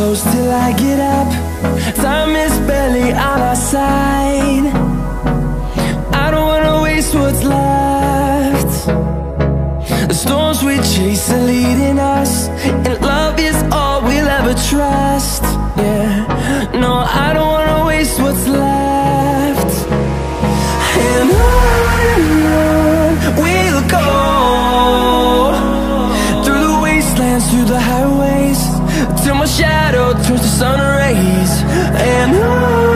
close till I get up. Time is barely on our side. I don't wanna waste what's left. The storms we chase are leading us, and love is all we'll ever trust. Yeah, no, I don't wanna waste what's left. And on we'll go, through the wastelands, through the highways, till my shadow turns to sun rays. And on